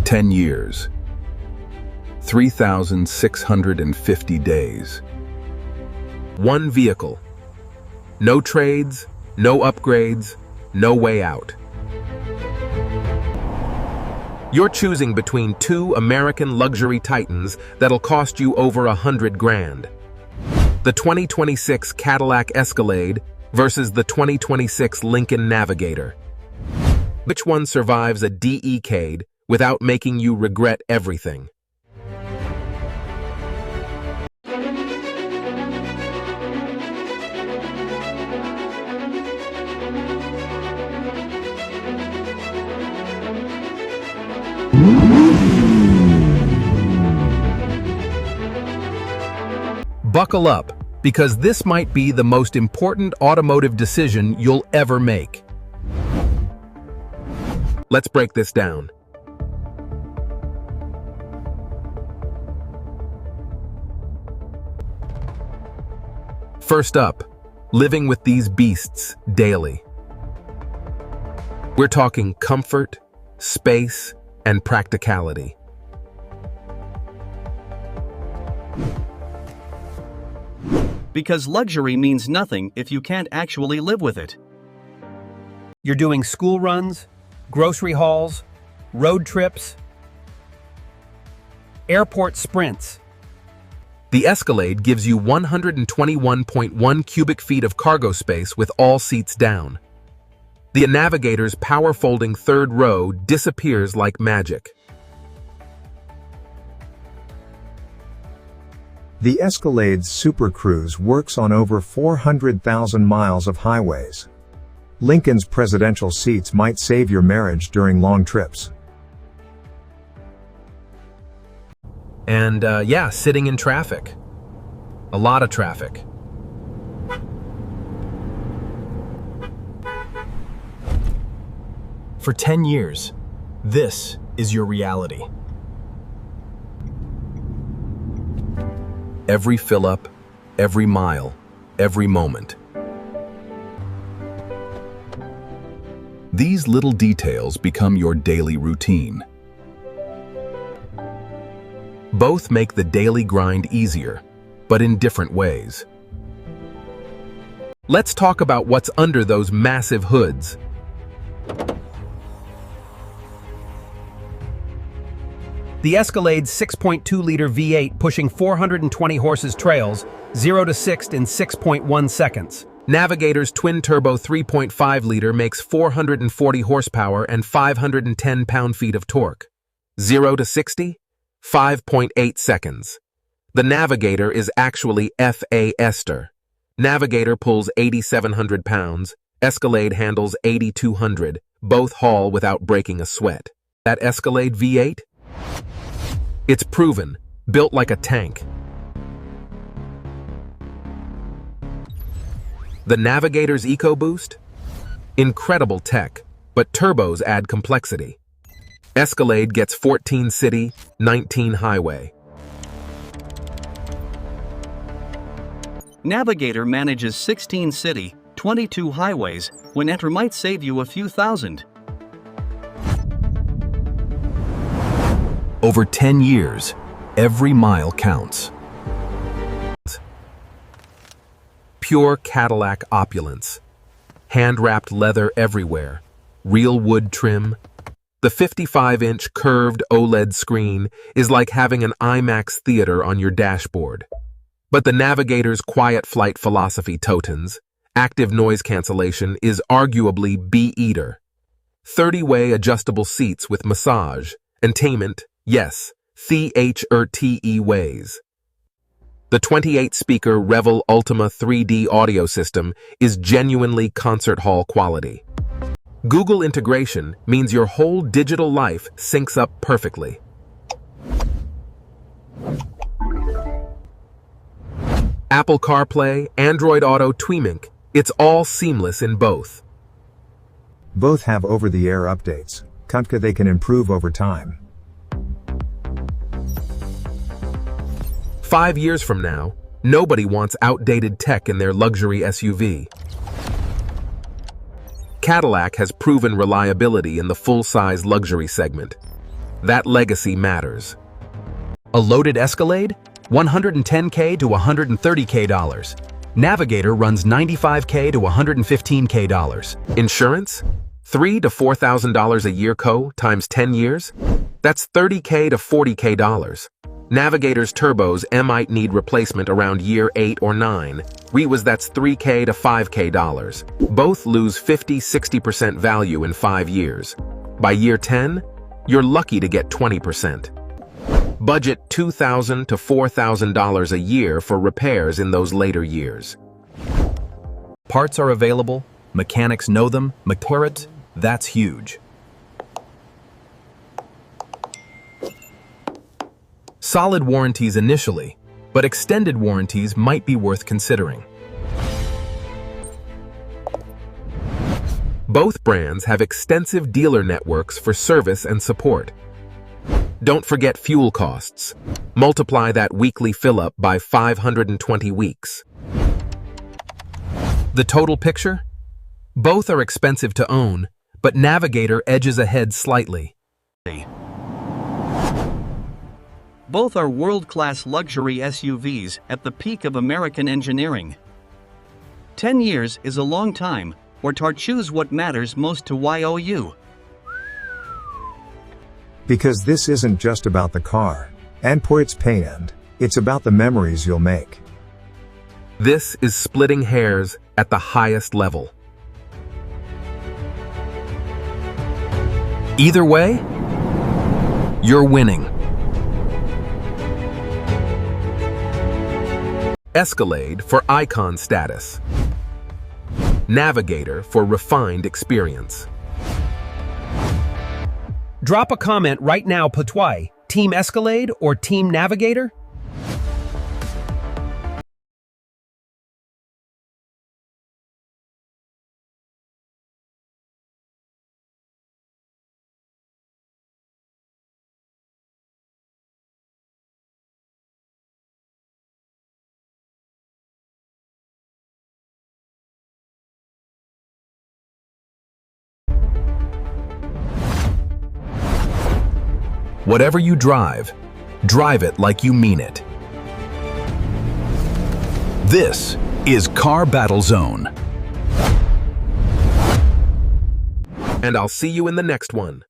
10 years, 3,650 days. One vehicle. No trades, no upgrades, no way out. You're choosing between two American luxury titans that'll cost you over $100,000. The 2026 Cadillac Escalade versus the 2026 Lincoln Navigator. Which one survives a decade without making you regret everything? Buckle up, because this might be the most important automotive decision you'll ever make. Let's break this down. First up, living with these beasts daily. We're talking comfort, space, and practicality. Because luxury means nothing if you can't actually live with it. You're doing school runs, grocery hauls, road trips, airport sprints. The Escalade gives you 121.1 cubic feet of cargo space with all seats down. The Navigator's power-folding third row disappears like magic. The Escalade's Super Cruise works on over 400,000 miles of highways. Lincoln's presidential seats might save your marriage during long trips. And yeah, sitting in traffic. A lot of traffic. For 10 years, this is your reality. Every fill-up, every mile, every moment. These little details become your daily routine. Both make the daily grind easier, but in different ways. Let's talk about what's under those massive hoods. The Escalade's 6.2-liter V8 pushing 420 horses trails 0 to 60 in 6.1 seconds. Navigator's twin-turbo 3.5-liter makes 440 horsepower and 510 pound-feet of torque. 0 to 60? 5.8 seconds. The Navigator is actually FA-ester. Navigator pulls 8,700 pounds. Escalade handles 8,200. Both haul without breaking a sweat. That Escalade V8? It's proven, built like a tank. The Navigator's EcoBoost? Incredible tech, but turbos add complexity. Escalade gets 14 city, 19 highway. Navigator manages 16 city, 22 highways, when enter might save you a few thousand. Over 10 years, every mile counts. Pure Cadillac opulence. Hand-wrapped leather everywhere. Real wood trim. The 55-inch curved OLED screen is like having an IMAX theater on your dashboard. But the Navigator's quiet flight philosophy totens, active noise cancellation, is arguably B-eater. 30-way adjustable seats with massage, entertainment, yes, THERTE ways. The 28-speaker Revel Ultima 3D audio system is genuinely concert hall quality. Google integration means your whole digital life syncs up perfectly. Apple CarPlay, Android Auto, Tweamink, it's all seamless in both. Both have over-the-air updates. They can improve over time. 5 years from now, nobody wants outdated tech in their luxury SUV. Cadillac has proven reliability in the full-size luxury segment. That legacy matters. A loaded Escalade? $110K to $130K. Navigator runs $95K to $115K. Insurance? $3,000 to $4,000 a year times 10 years? That's $30K to $40K. Navigator's turbos might need replacement around year 8 or 9. Rewas, that's $3K to $5K. Both lose 50–60% value in 5 years. By year 10, you're lucky to get 20%. Budget $2,000 to $4,000 a year for repairs in those later years. Parts are available, mechanics know them, that's huge. Solid warranties initially, but extended warranties might be worth considering. Both brands have extensive dealer networks for service and support. Don't forget fuel costs. Multiply that weekly fill-up by 520 weeks. The total picture? Both are expensive to own, but Navigator edges ahead slightly. Both are world-class luxury SUVs at the peak of American engineering. 10 years is a long time, or choose what matters most to you. Because this isn't just about the car, and for its payment, it's about the memories you'll make. This is splitting hairs at the highest level. Either way, you're winning. Escalade for icon status. Navigator for refined experience. Drop a comment right now, Patois. Team Escalade or Team Navigator? Whatever you drive it like you mean it. This is Car Battle Zone. And I'll see you in the next one.